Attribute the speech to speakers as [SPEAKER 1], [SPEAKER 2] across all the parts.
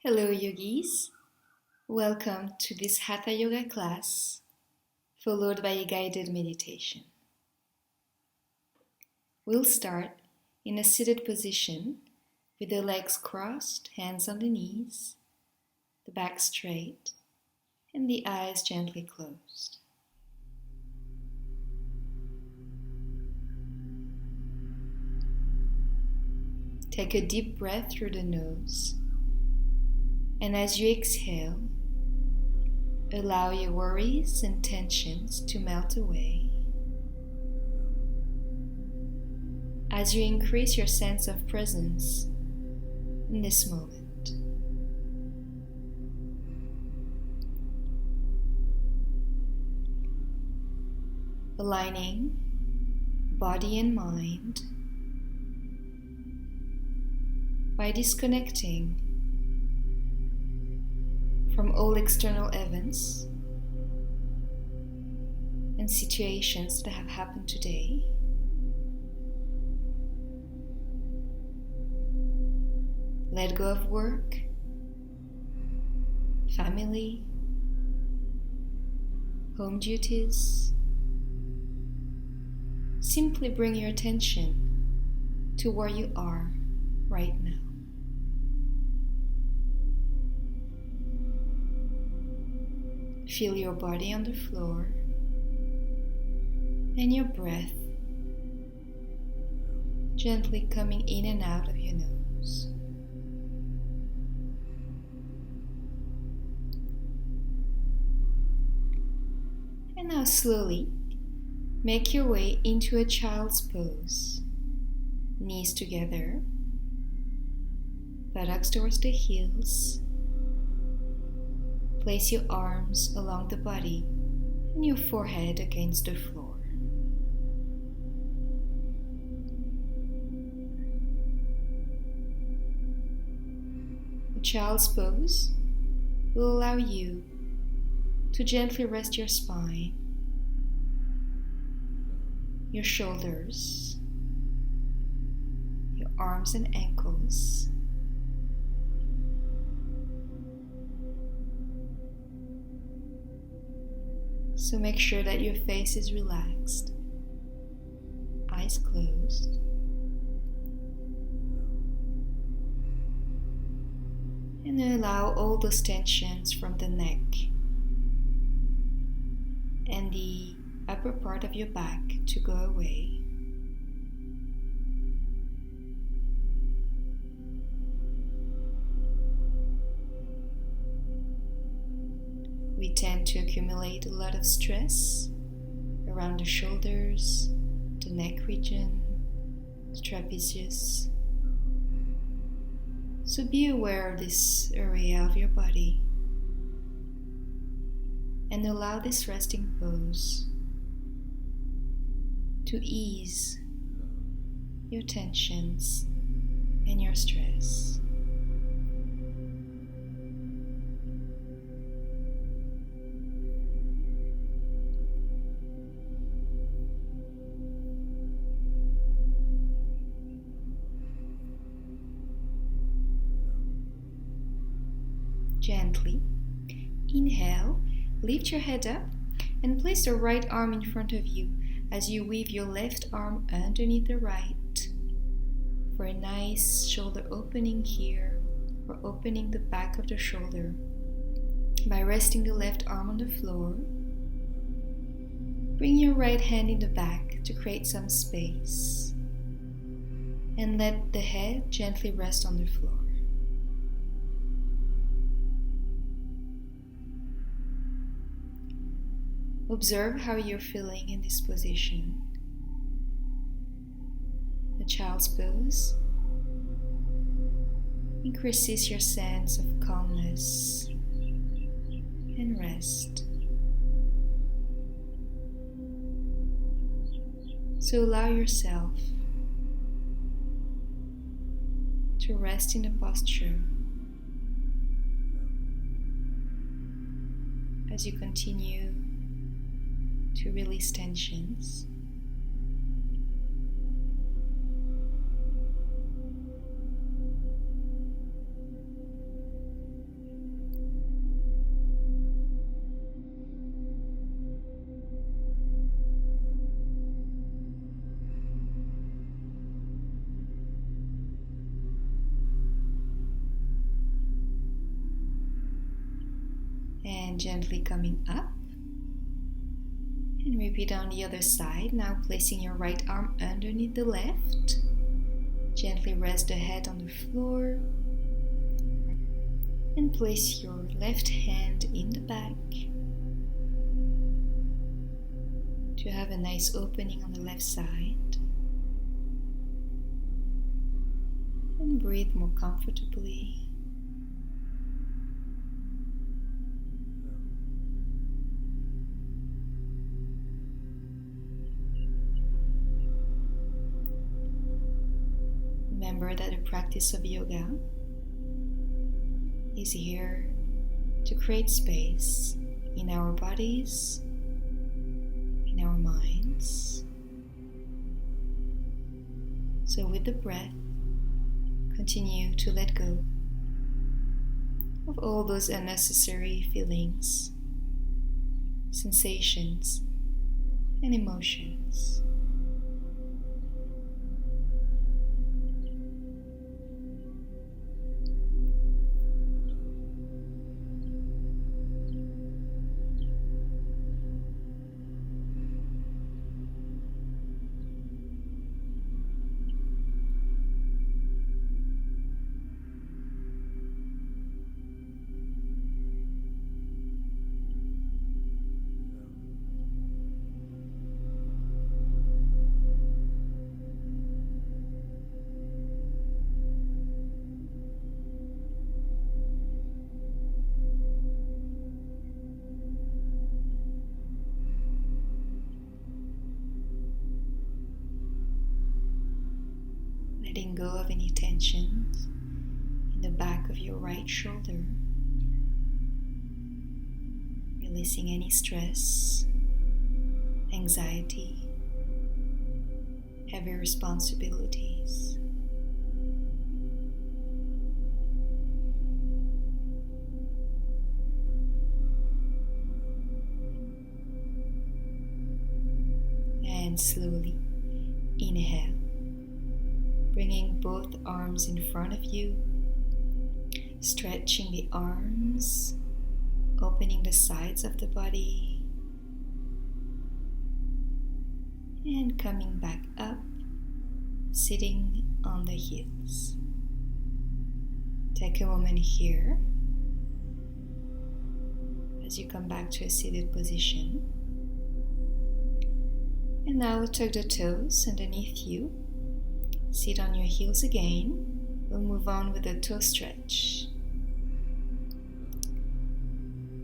[SPEAKER 1] Hello, Yogis. Welcome to this Hatha Yoga class, followed by a guided meditation. We'll start in a seated position with the legs crossed, hands on the knees, the back straight, and the eyes gently closed. Take a deep breath through the nose, and as you exhale, allow your worries and tensions to melt away. As you increase your sense of presence in this moment. Aligning body and mind by disconnecting from all external events and situations that have happened today. Let go of work, family, home duties. Simply bring your attention to where you are right now. Feel your body on the floor and your breath gently coming in and out of your nose. And now slowly make your way into a child's pose. Knees together, buttocks towards the heels. Place your arms along the body and your forehead against the floor. The child's pose will allow you to gently rest your spine, your shoulders, your arms and ankles. So make sure that your face is relaxed, eyes closed. And allow all those tensions from the neck and the upper part of your back to go away. We tend to accumulate a lot of stress around the shoulders, the neck region, the trapezius. So be aware of this area of your body and allow this resting pose to ease your tensions and your stress. Gently inhale, lift your head up and place the right arm in front of you as you weave your left arm underneath the right for a nice shoulder opening here, or opening the back of the shoulder by resting the left arm on the floor. Bring your right hand in the back to create some space and let the head gently rest on the floor. Observe how you're feeling in this position. The child's pose increases your sense of calmness and rest. So allow yourself to rest in the posture as you continue to release tensions. And gently coming up. And repeat on the other side, now placing your right arm underneath the left. Gently rest the head on the floor. And place your left hand in the back to have a nice opening on the left side. And breathe more comfortably. Remember that the practice of yoga is here to create space in our bodies, in our minds. So with the breath, continue to let go of all those unnecessary feelings, sensations, and emotions. Letting go of any tensions in the back of your right shoulder. Releasing any stress, anxiety, heavy responsibilities. And slowly inhale. Bringing both arms in front of you, stretching the arms, opening the sides of the body, and coming back up, sitting on the heels. Take a moment here as you come back to a seated position. And now tuck the toes underneath you. Sit on your heels again. We'll move on with a toe stretch.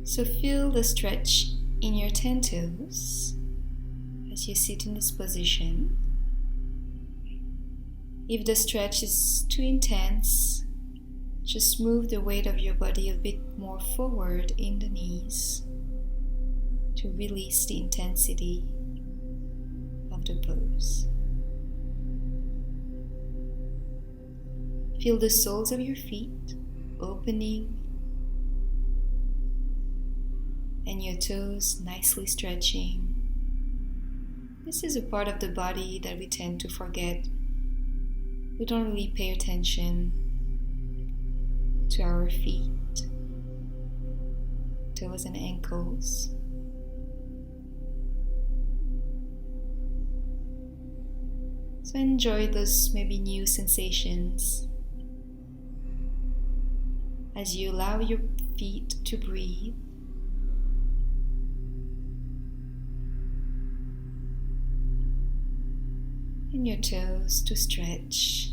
[SPEAKER 1] So feel the stretch in your 10 toes as you sit in this position. If the stretch is too intense, just move the weight of your body a bit more forward in the knees to release the intensity of the pose. Feel the soles of your feet opening and your toes nicely stretching. This is a part of the body that we tend to forget. We don't really pay attention to our feet, toes and ankles. So enjoy those maybe new sensations as you allow your feet to breathe. And your toes to stretch.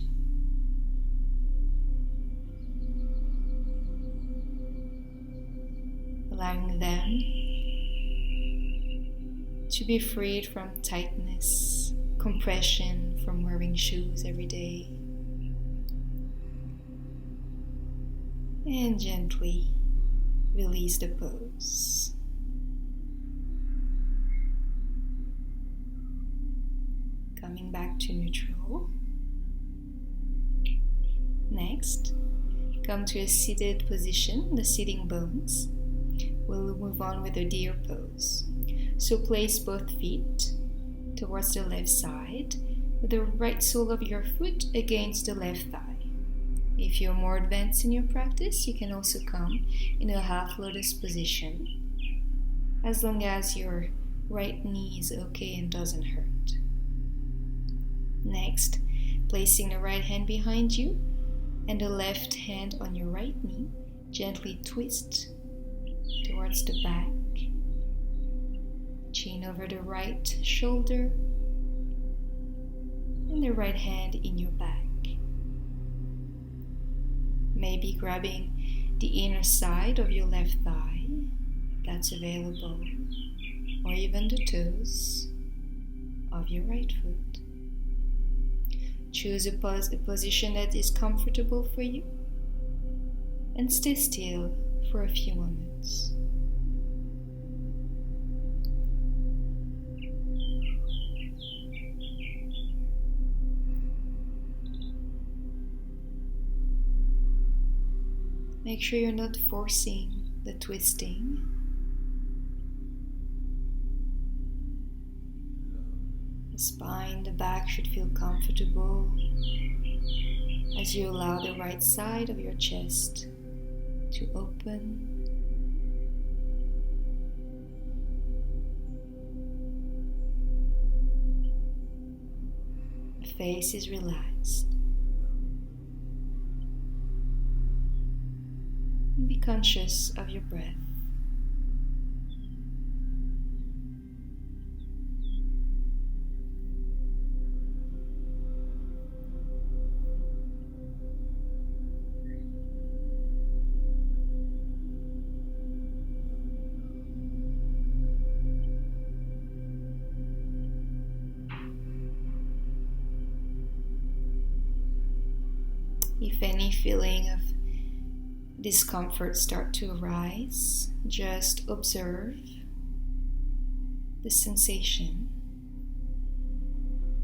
[SPEAKER 1] Allowing them to be freed from tightness, compression from wearing shoes every day. And gently release the pose. Coming back to neutral. Next, come to a seated position, the sitting bones. We'll move on with the deer pose. So place both feet towards the left side with the right sole of your foot against the left thigh. If you're more advanced in your practice, you can also come in a half lotus position, as long as your right knee is okay and doesn't hurt. Next, placing the right hand behind you and the left hand on your right knee, gently twist towards the back, chin over the right shoulder, and the right hand in your back. Maybe grabbing the inner side of your left thigh, if that's available, or even the toes of your right foot. Choose a position that is comfortable for you and stay still for a few moments. Make sure you're not forcing the twisting. The spine, the back should feel comfortable as you allow the right side of your chest to open. The face is relaxed. Be conscious of your breath. If any feeling of discomfort start to arise, just observe the sensation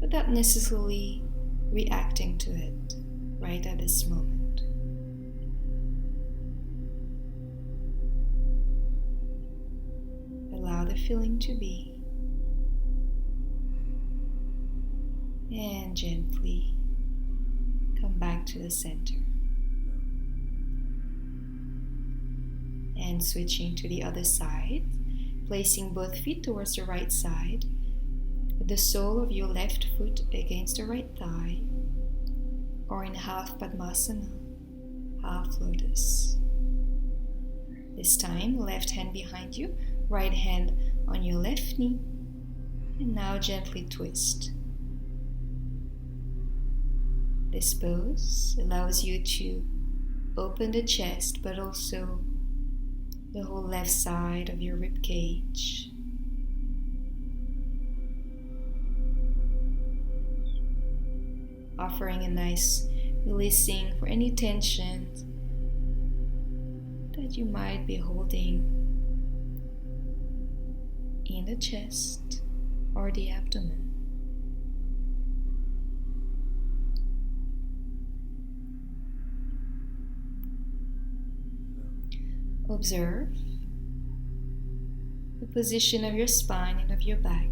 [SPEAKER 1] without necessarily reacting to it right at this moment. Allow the feeling to be and gently come back to the center. And switching to the other side, placing both feet towards the right side, with the sole of your left foot against the right thigh, or in half Padmasana, half lotus. This time, left hand behind you, right hand on your left knee, and now gently twist. This pose allows you to open the chest, but also the whole left side of your rib cage. Offering a nice releasing for any tension that you might be holding in the chest or the abdomen. Observe the position of your spine and of your back.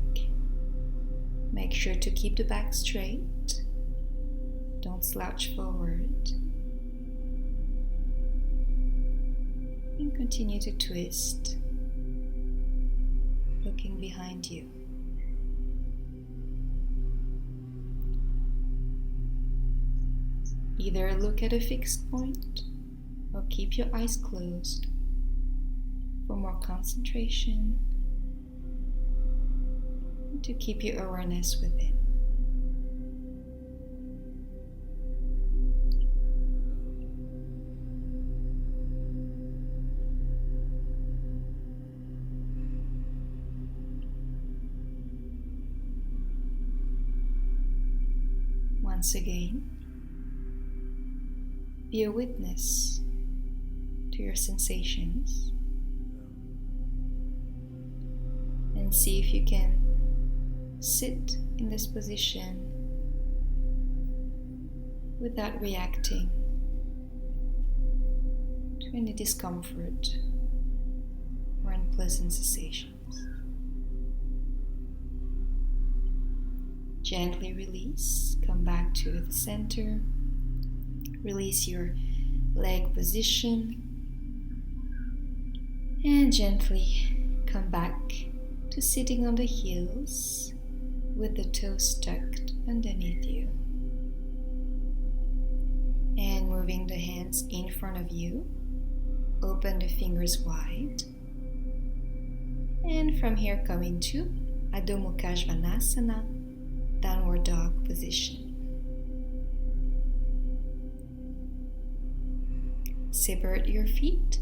[SPEAKER 1] Make sure to keep the back straight. Don't slouch forward. And continue to twist, looking behind you. Either look at a fixed point or keep your eyes closed for more concentration and to keep your awareness within. Once again, be a witness to your sensations and see if you can sit in this position without reacting to any discomfort or unpleasant sensations. Gently release, come back to the center, Release your leg position and gently come back to sitting on the heels with the toes tucked underneath you. And moving the hands in front of you, open the fingers wide. And from here come into Adho Mukha Svanasana, downward dog position. Separate your feet,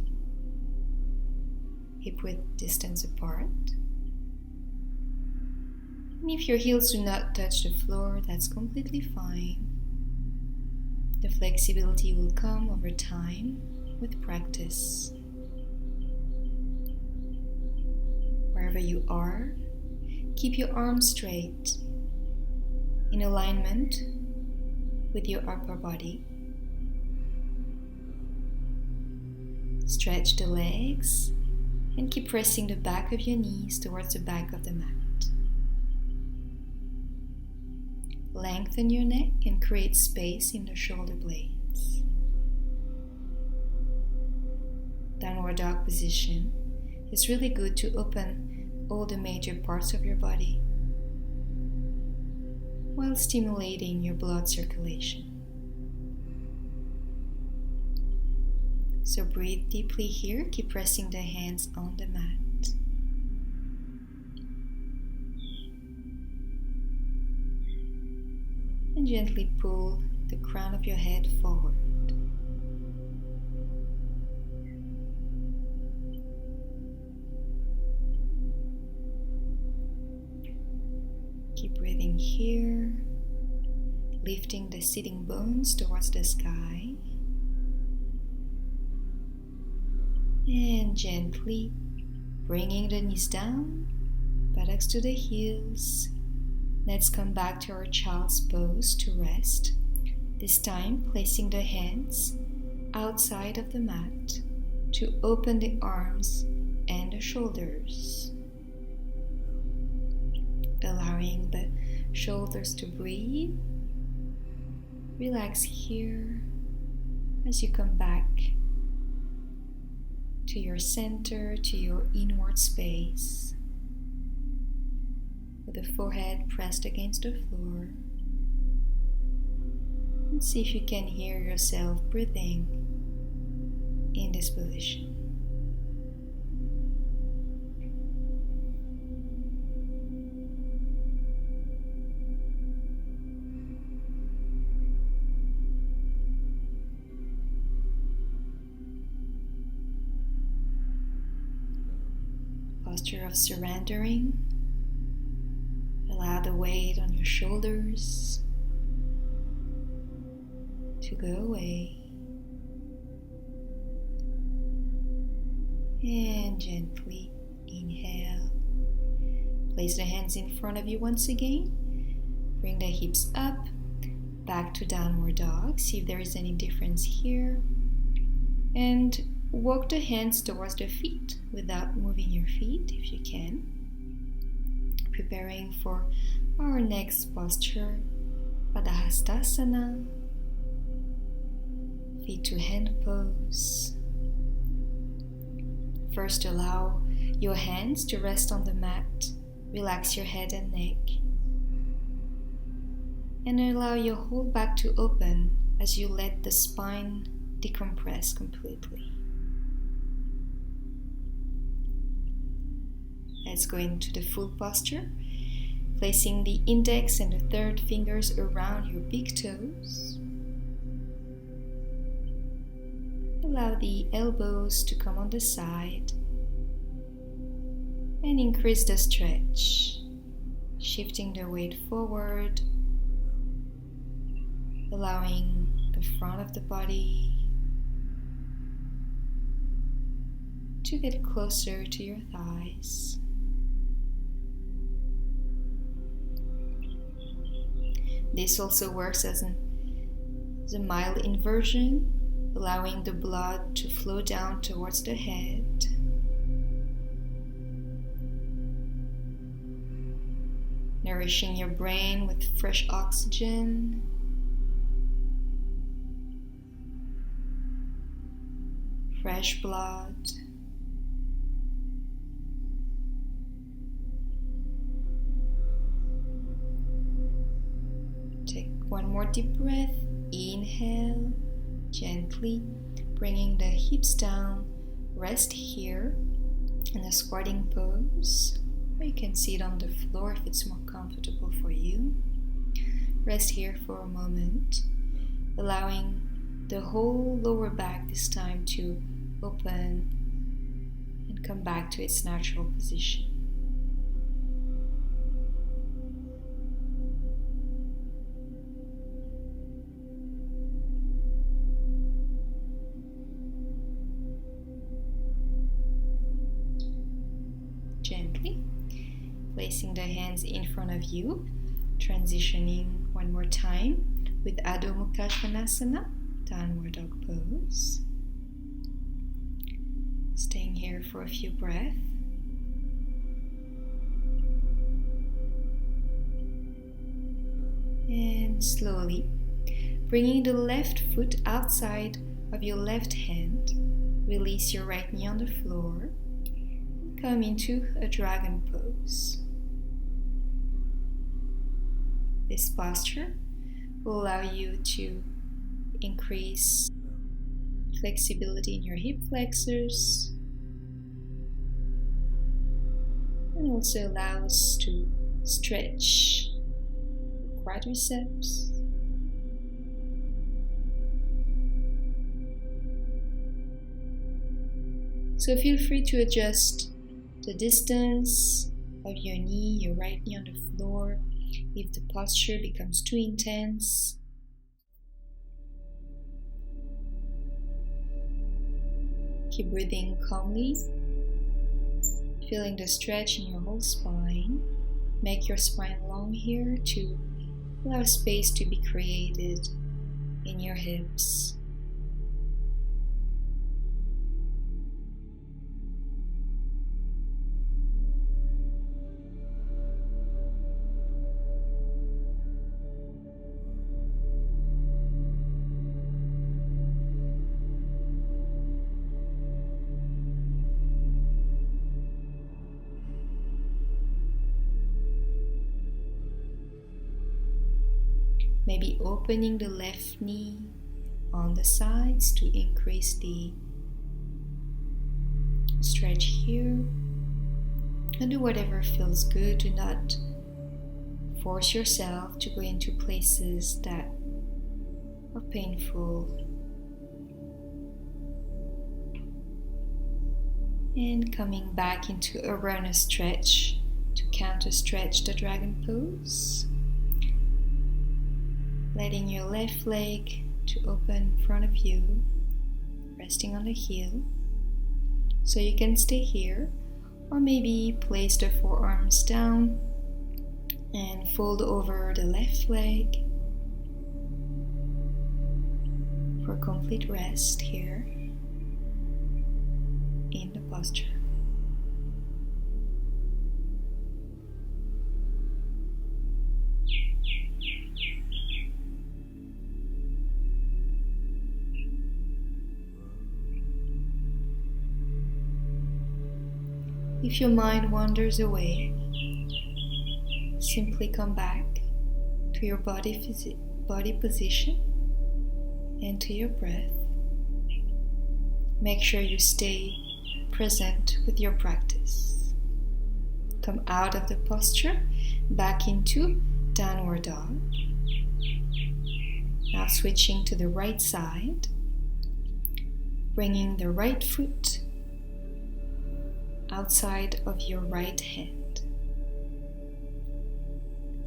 [SPEAKER 1] hip-width distance apart. And if your heels do not touch the floor, that's completely fine. The flexibility will come over time with practice. Wherever you are, keep your arms straight, in alignment with your upper body. Stretch the legs and keep pressing the back of your knees towards the back of the mat. Lengthen your neck and create space in the shoulder blades. Downward dog position is really good to open all the major parts of your body while stimulating your blood circulation. So breathe deeply here, keep pressing the hands on the mat. And gently pull the crown of your head forward. Keep breathing here, lifting the sitting bones towards the sky. And gently bringing the knees down, buttocks to the heels. Let's come back to our child's pose to rest. This time placing the hands outside of the mat to open the arms and the shoulders. Allowing the shoulders to breathe. Relax here as you come back to your center, to your inward space, with the forehead pressed against the floor. And see if you can hear yourself breathing in this position. Posture of surrendering. Allow the weight on your shoulders to go away. And gently inhale. Place the hands in front of you once again. Bring the hips up, back to downward dog. See if there is any difference here. And walk the hands towards the feet without moving your feet if you can. Preparing for our next posture, Padahastasana, feet to hand pose. First, allow your hands to rest on the mat. Relax your head and neck. And allow your whole back to open as you let the spine decompress completely. Let's go into the full posture, placing the index and the third fingers around your big toes. Allow the elbows to come on the side and increase the stretch, shifting the weight forward, allowing the front of the body to get closer to your thighs. This also works as a mild inversion, allowing the blood to flow down towards the head. Nourishing your brain with fresh oxygen. fresh blood. Take one more deep breath. Inhale, gently bringing the hips down. Rest here in a squatting pose, or you can sit on the floor if it's more comfortable for you. Rest here for a moment, allowing the whole lower back this time to open and come back to its natural position. Gently placing the hands in front of you, transitioning one more time with Adho Mukha Svanasana, downward dog pose. Staying here for a few breaths. And slowly bringing the left foot outside of your left hand, release your right knee on the floor. Come into a dragon pose. This posture will allow you to increase flexibility in your hip flexors and also allows to stretch the quadriceps. So feel free to adjust the distance of your knee, your right knee on the floor, if the posture becomes too intense. Keep breathing calmly, feeling the stretch in your whole spine. Make your spine long here to allow space to be created in your hips. Maybe opening the left knee on the sides to increase the stretch here. And do whatever feels good. Do not force yourself to go into places that are painful. And coming back into a runner stretch to counter stretch the dragon pose. Letting your left leg to open in front of you, resting on the heel. So you can stay here, or maybe place the forearms down and fold over the left leg for complete rest here in the posture. If your mind wanders away, simply come back to your body position and to your breath. Make sure you stay present with your practice. Come out of the posture, back into downward dog. Now switching to the right side, bringing the right foot outside of your right hand.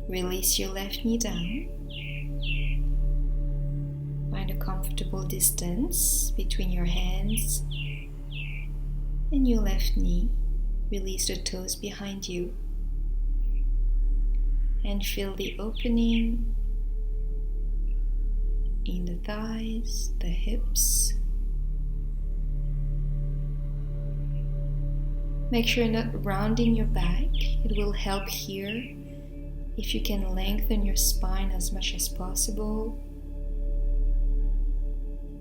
[SPEAKER 1] Release your left knee down. Find a comfortable distance between your hands and your left knee. Release the toes behind you and feel the opening in the thighs, the hips. Make sure you're not rounding your back. It will help here if you can lengthen your spine as much as possible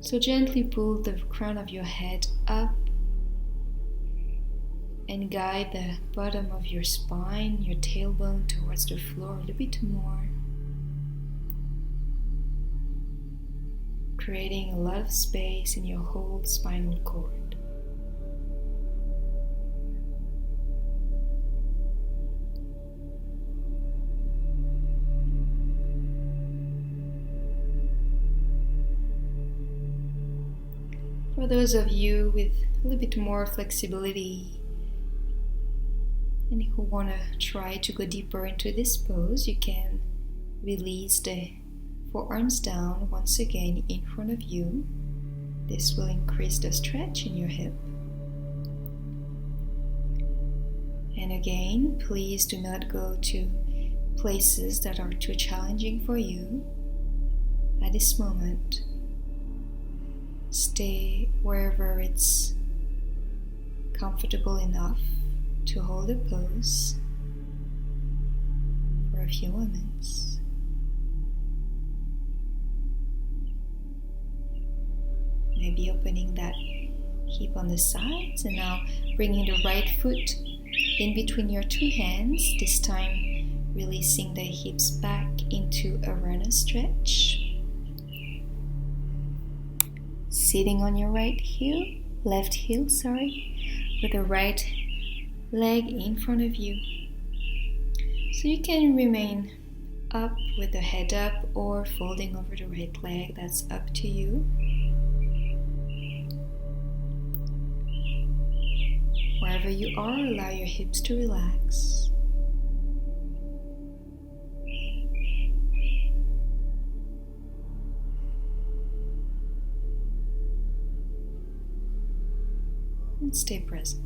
[SPEAKER 1] So gently pull the crown of your head up and guide the bottom of your spine, your tailbone towards the floor a little bit more, creating a lot of space in your whole spinal cord. For those of you with a little bit more flexibility and who want to try to go deeper into this pose, you can release the forearms down once again in front of you. This will increase the stretch in your hip. And again, please do not go to places that are too challenging for you at this moment. Stay wherever it's comfortable enough to hold a pose for a few moments. Maybe opening that hip on the sides, and now bringing the right foot in between your two hands, this time releasing the hips back into a runner stretch. Sitting on your left heel, with the right leg in front of you. So you can remain up with the head up or folding over the right leg, that's up to you. Wherever you are, allow your hips to relax. And stay present.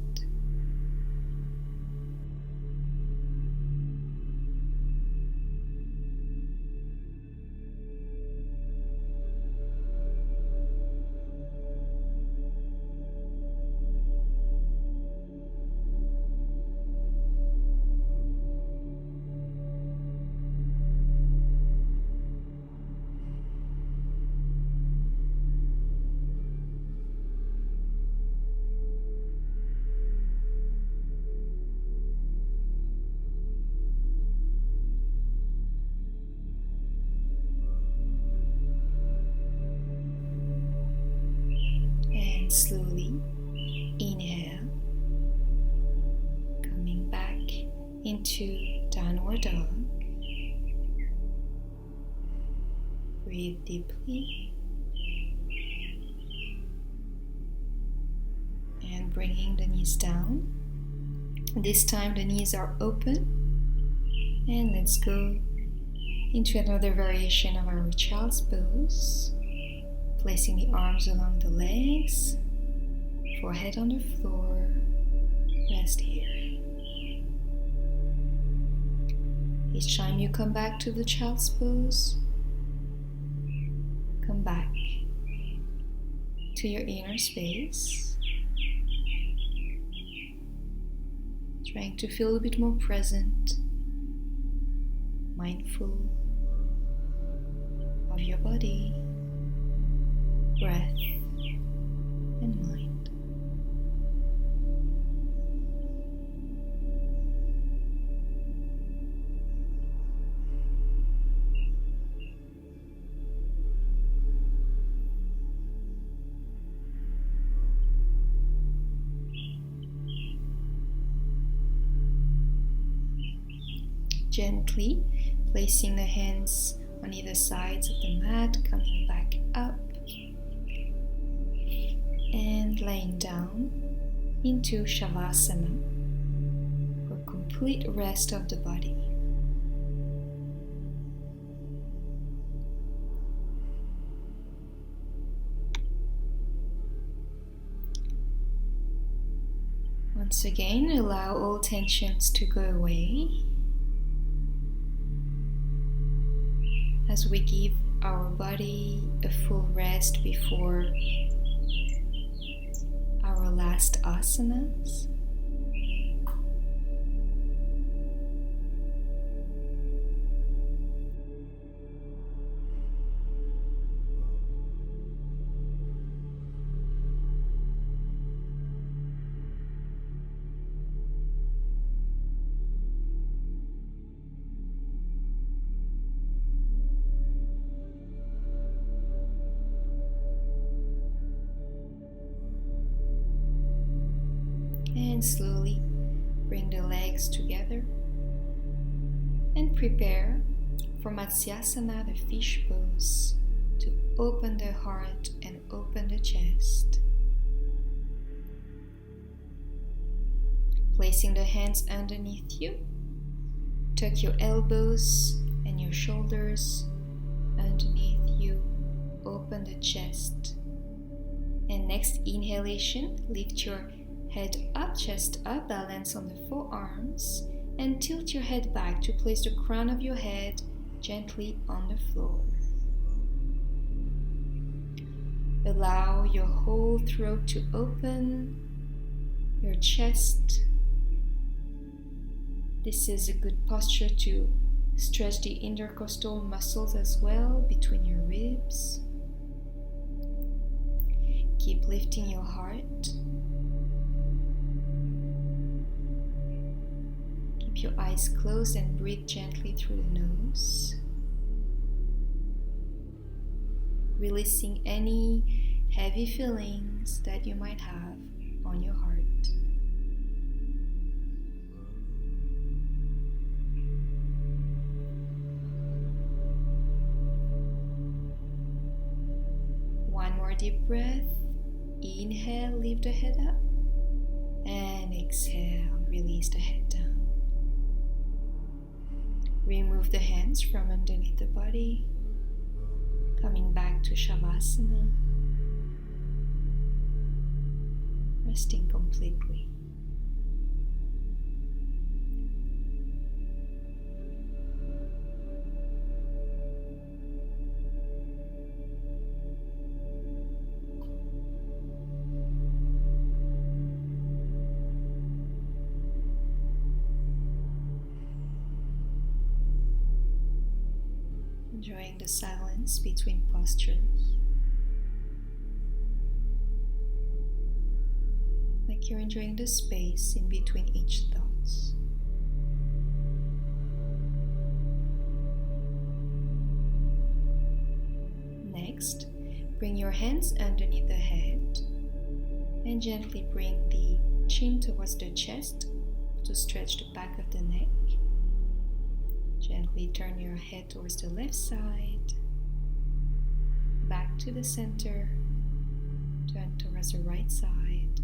[SPEAKER 1] Slowly inhale, coming back into downward dog. Breathe deeply and bringing the knees down. This time the knees are open, and let's go into another variation of our child's pose. Placing the arms along the legs, forehead on the floor, rest here. Each time you come back to the child's pose, come back to your inner space, trying to feel a bit more present, mindful of your body, breath, and mind. Gently placing the hands on either sides of the mat, coming back up and laying down into Shavasana for complete rest of the body. Once again, allow all tensions to go away as we give our body a full rest before our last asanas. And slowly bring the legs together and prepare for Matsyasana, the fish pose, to open the heart and open the chest. Placing the hands underneath you, tuck your elbows and your shoulders underneath you, open the chest. And next inhalation, lift your head up, chest up, balance on the forearms, and tilt your head back to place the crown of your head gently on the floor. Allow your whole throat to open, your chest. This is a good posture to stretch the intercostal muscles as well between your ribs. Keep lifting your heart. Keep your eyes closed and breathe gently through the nose. Releasing any heavy feelings that you might have on your heart. One more deep breath. Inhale, lift the head up, and exhale, release the head down. Remove the hands from underneath the body, coming back to Shavasana, resting completely. Enjoying the silence between postures, like you're enjoying the space in between each thoughts. Next, bring your hands underneath the head and gently bring the chin towards the chest to stretch the back of the neck. Gently turn your head towards the left side, back to the center, turn towards the right side,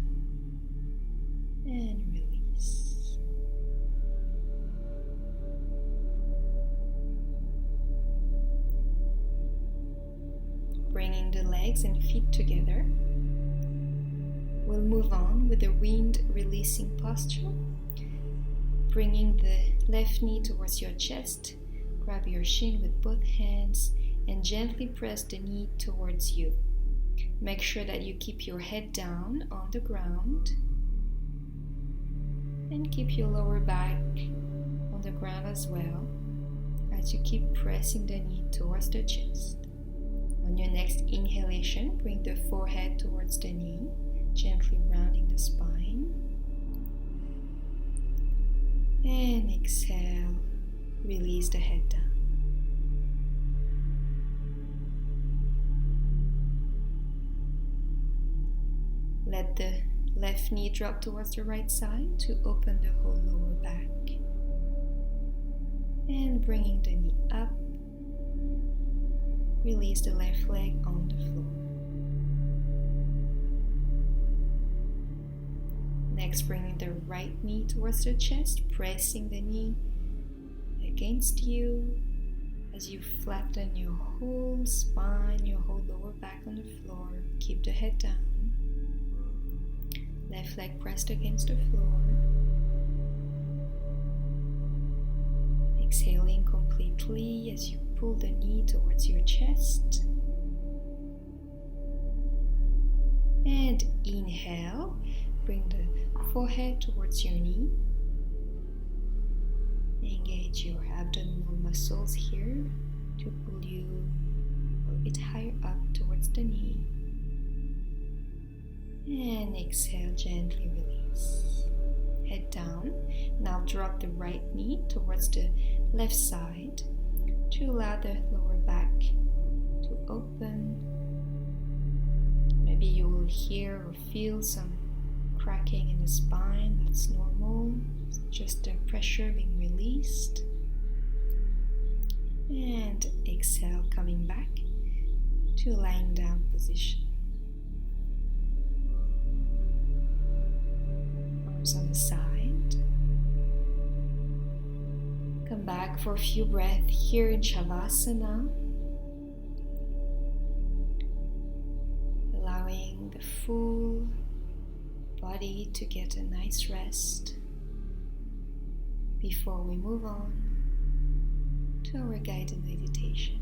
[SPEAKER 1] and release. Bringing the legs and feet together, we'll move on with the wind releasing posture. Bringing the left knee towards your chest, grab your shin with both hands and gently press the knee towards you. Make sure that you keep your head down on the ground and keep your lower back on the ground as well as you keep pressing the knee towards the chest. On your next inhalation, bring the forehead towards the knee, gently rounding the spine. And exhale, release the head down. Let the left knee drop towards the right side to open the whole lower back. And bringing the knee up, release the left leg on the floor. Next, bringing the right knee towards the chest, pressing the knee against you as you flatten your whole spine, your whole lower back on the floor. Keep the head down. Left leg pressed against the floor. Exhaling completely as you pull the knee towards your chest. And inhale. Bring the forehead towards your knee. Engage your abdominal muscles here to pull you a little bit higher up towards the knee. And exhale, gently release. Head down. Now drop the right knee towards the left side to allow the lower back to open. Maybe you will hear or feel some cracking in the spine, that's normal. It's just the pressure being released. And exhale, coming back to lying down position. Arms on the side. Come back for a few breaths here in Shavasana. Allowing the full body to get a nice rest before we move on to our guided meditation.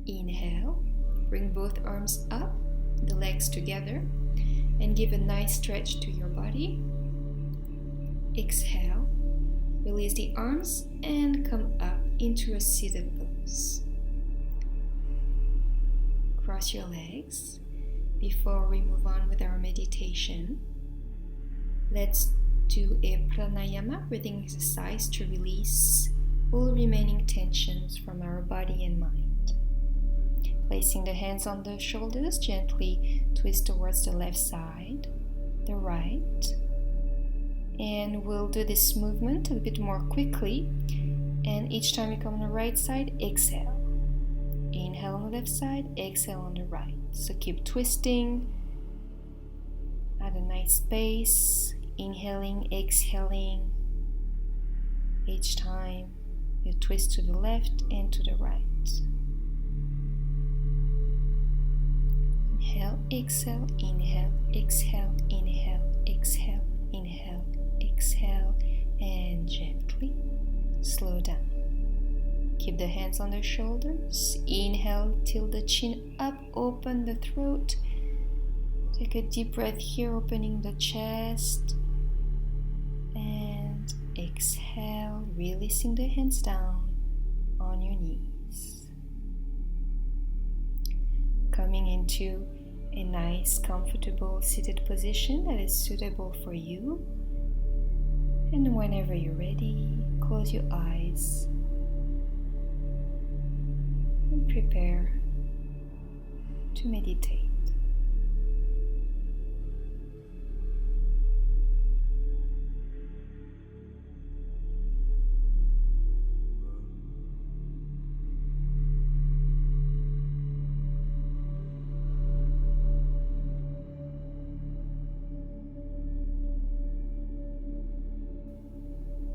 [SPEAKER 1] Inhale, bring both arms up, the legs together, and give a nice stretch to your body. Exhale, release the arms and come up into a seated pose. Cross your legs. Before we move on with our meditation, let's do a pranayama breathing exercise to release all remaining tensions from our body and mind. Placing the hands on the shoulders, gently twist towards the left side, the right. And we'll do this movement a bit more quickly. And each time you come on the right side, exhale. Inhale on the left side, exhale on the right. So keep twisting at a nice pace. Inhaling, exhaling. Each time you twist to the left and to the right. Inhale, exhale, inhale, exhale, inhale, exhale, inhale, exhale, and gently slow down. Keep the hands on the shoulders. Inhale, tilt the chin up, open the throat. Take a deep breath here, opening the chest. And exhale, releasing the hands down on your knees. Coming into a nice, comfortable seated position that is suitable for you. And whenever you're ready, close your eyes and prepare to meditate.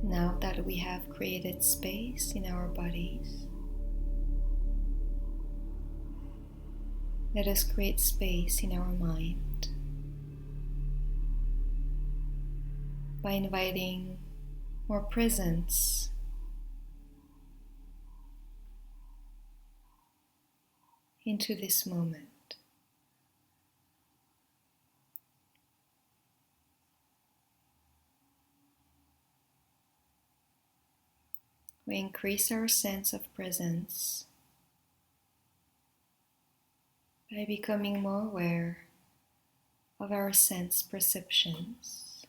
[SPEAKER 1] Now that we have created space in our bodies, let us create space in our mind by inviting more presence into this moment. We increase our sense of presence by becoming more aware of our sense perceptions.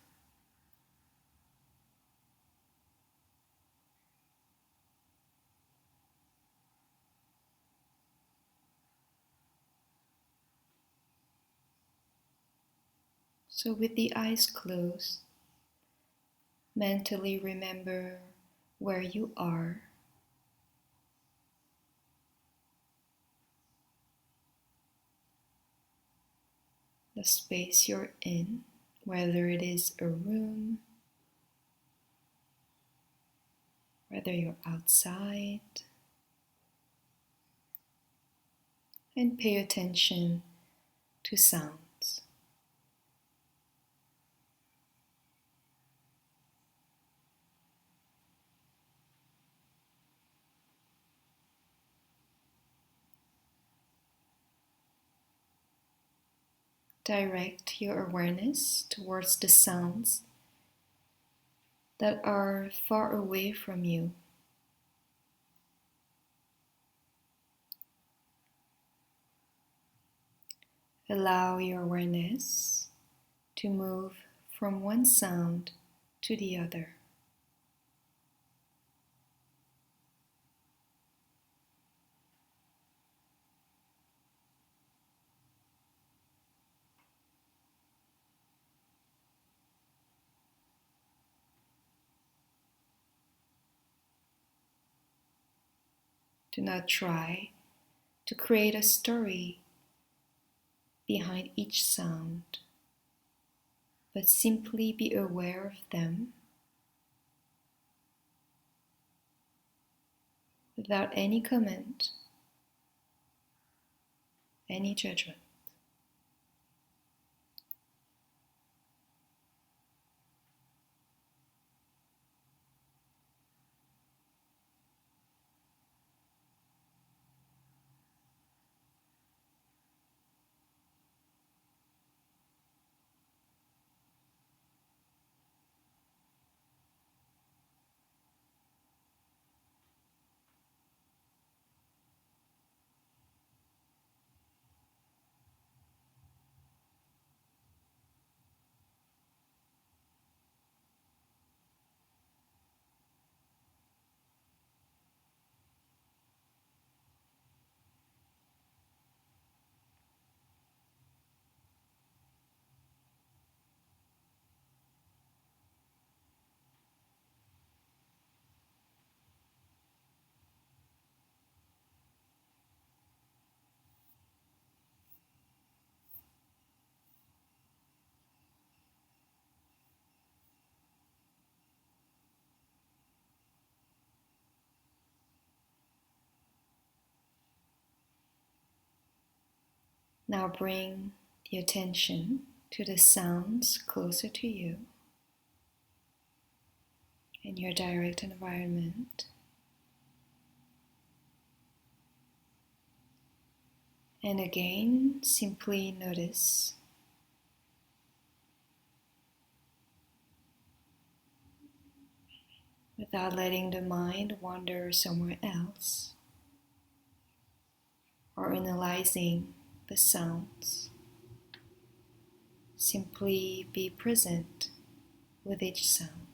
[SPEAKER 1] So with the eyes closed, mentally remember where you are, the space you're in, whether it is a room, whether you're outside, and pay attention to sounds. direct your awareness towards the sounds that are far away from you. Allow your awareness to move from one sound to the other. Do not try to create a story behind each sound, but simply be aware of them without any comment, any judgment. Now bring the attention to the sounds closer to you in your direct environment. And again, simply notice without letting the mind wander somewhere else or analyzing the sounds. Simply be present with each sound.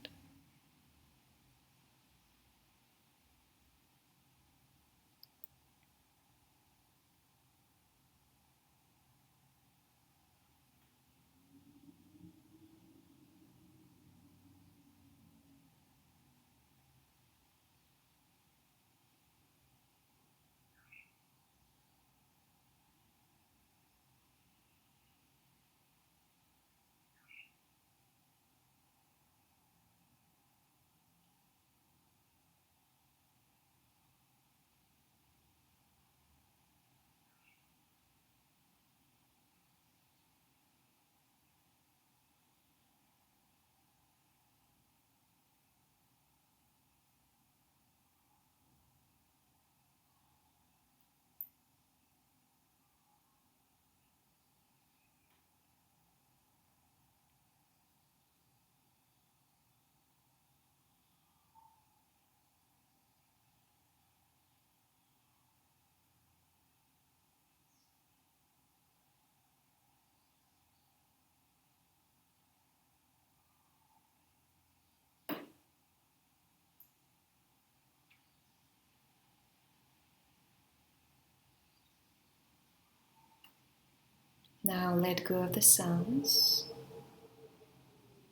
[SPEAKER 1] Now let go of the sounds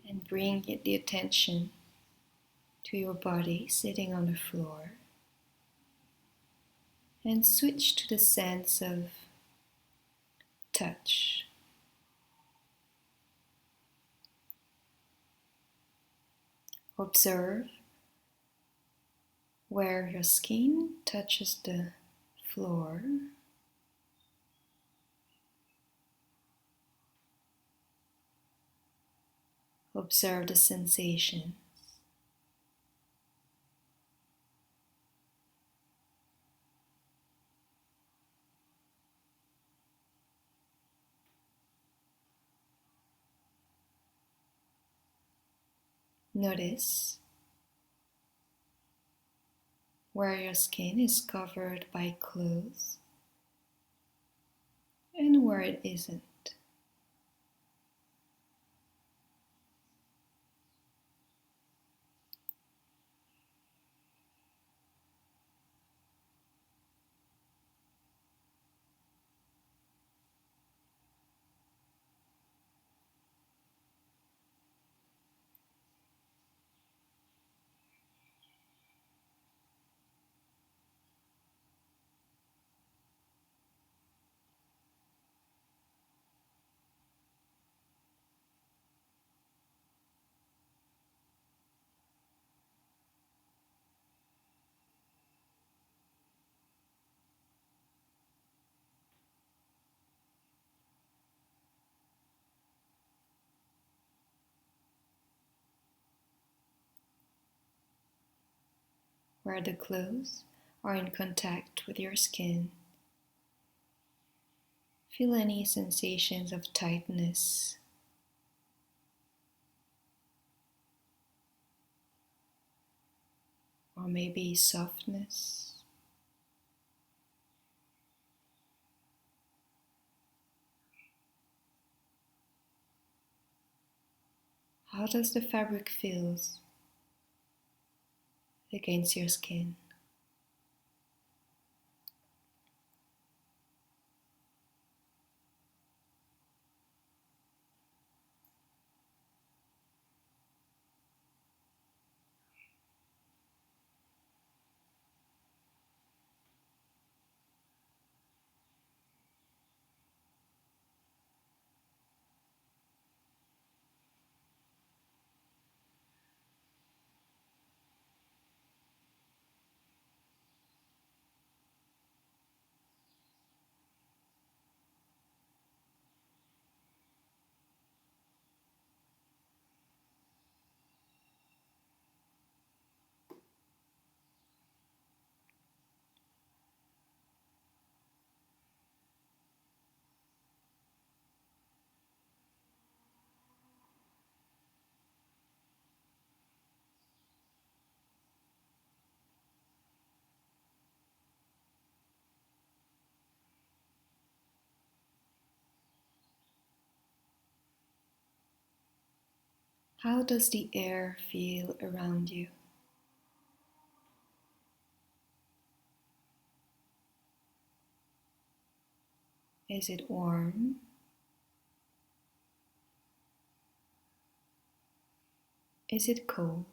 [SPEAKER 1] and bring the attention to your body sitting on the floor, and switch to the sense of touch. Observe where your skin touches the floor. Observe the sensation. Notice where your skin is covered by clothes and where it isn't. Where the clothes are in contact with your skin, feel any sensations of tightness or maybe softness. How does the fabric feel against your skin? How does the air feel around you? Is it warm? Is it cold?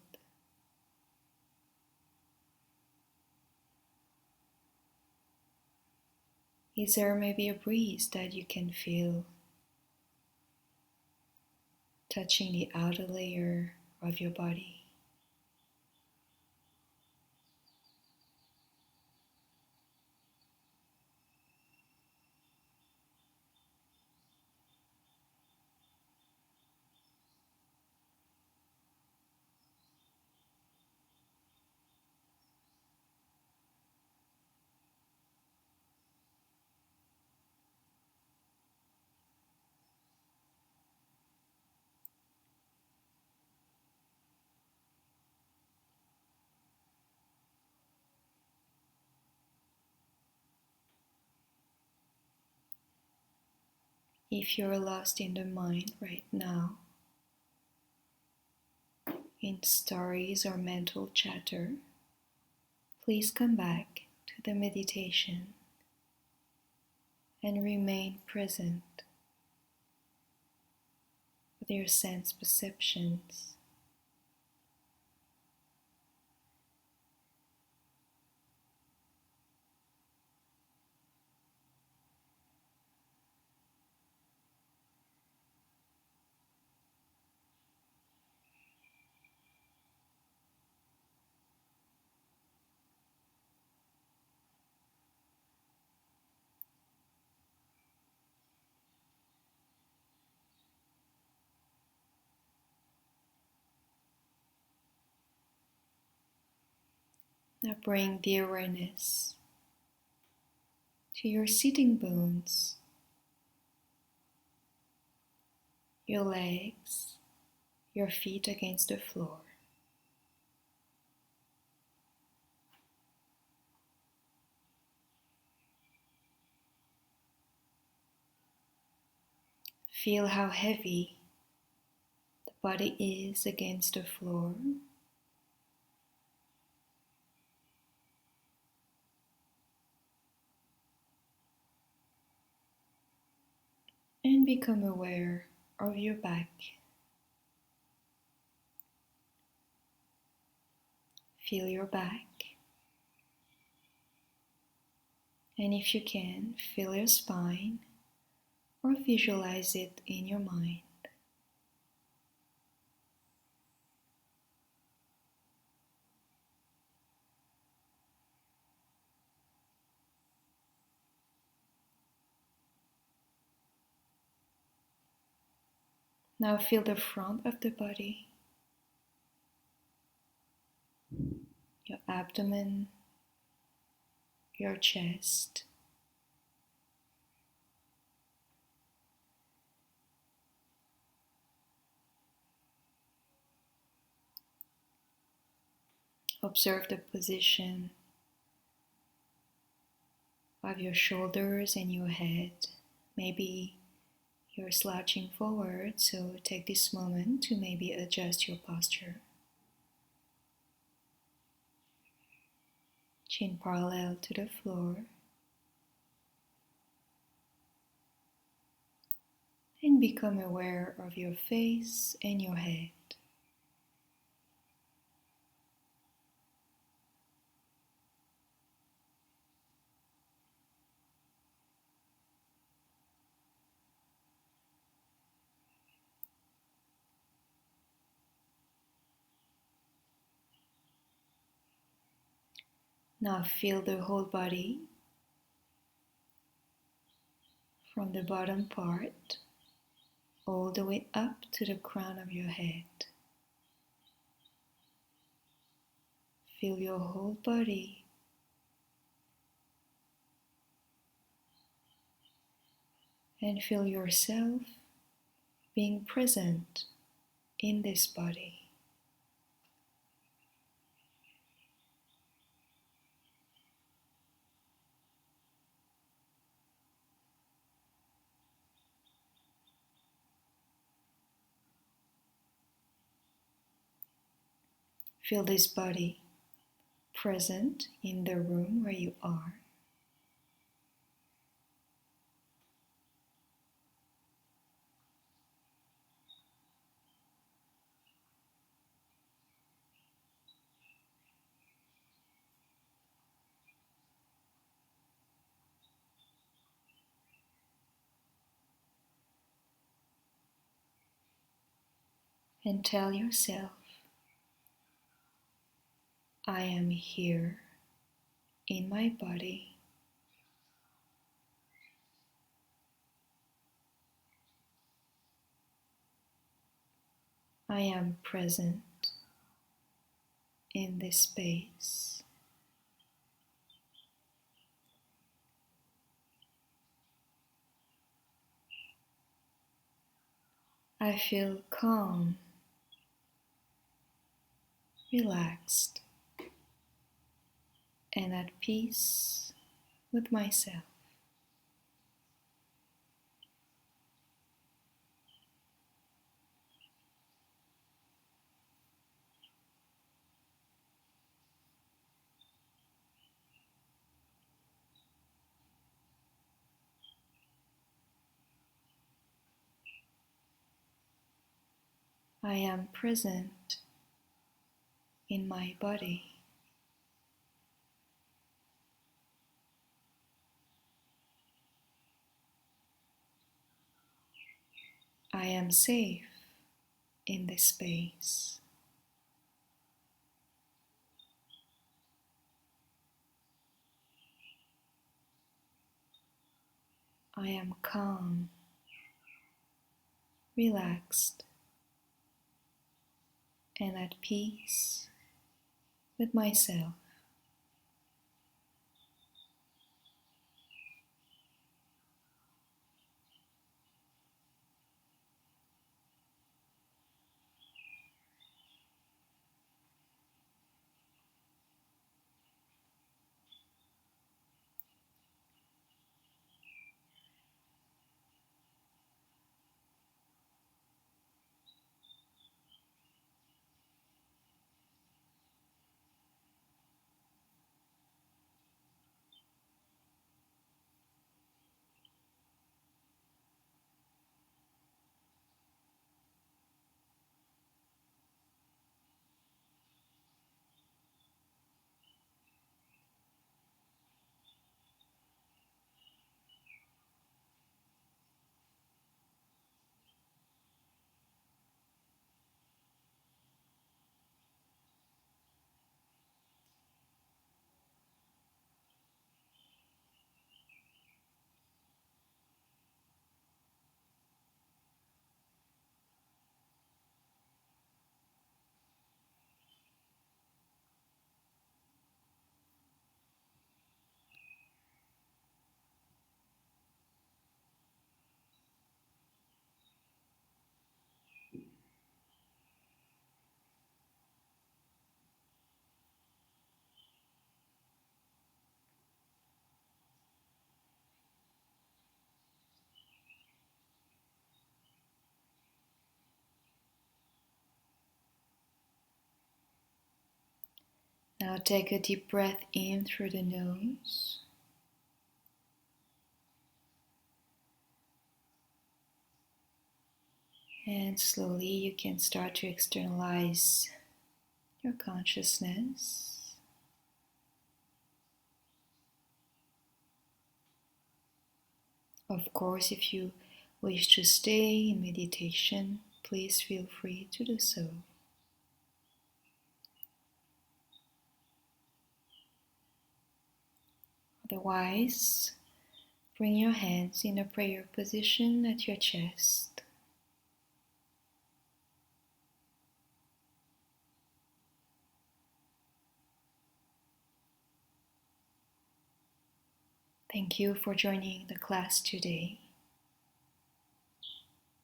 [SPEAKER 1] Is there maybe a breeze that you can feel touching the outer layer of your body? If you're lost in the mind right now, in stories or mental chatter, please come back to the meditation and remain present with your sense perceptions. Now bring the awareness to your sitting bones, your legs, your feet against the floor. Feel how heavy the body is against the floor. And become aware of your back. Feel your back. And if you can, feel your spine or visualize it in your mind. Now feel the front of the body, your abdomen, your chest. Observe the position of your shoulders and your head. Maybe you're slouching forward, so take this moment to maybe adjust your posture. Chin parallel to the floor. And become aware of your face and your head. Now feel the whole body from the bottom part all the way up to the crown of your head. Feel your whole body and feel yourself being present in this body. Feel this body present in the room where you are. And tell yourself, I am here in my body. I am present in this space. I feel calm, relaxed, and at peace with myself. I am present in my body. I am safe in this space. I am calm, relaxed, and at peace with myself. Now take a deep breath in through the nose. And slowly you can start to externalize your consciousness. Of course, if you wish to stay in meditation, please feel free to do so. Otherwise, bring your hands in a prayer position at your chest. Thank you for joining the class today.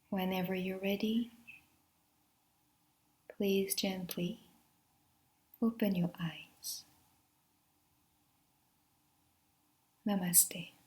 [SPEAKER 1] Whenever you're ready, please gently open your eyes. Namaste.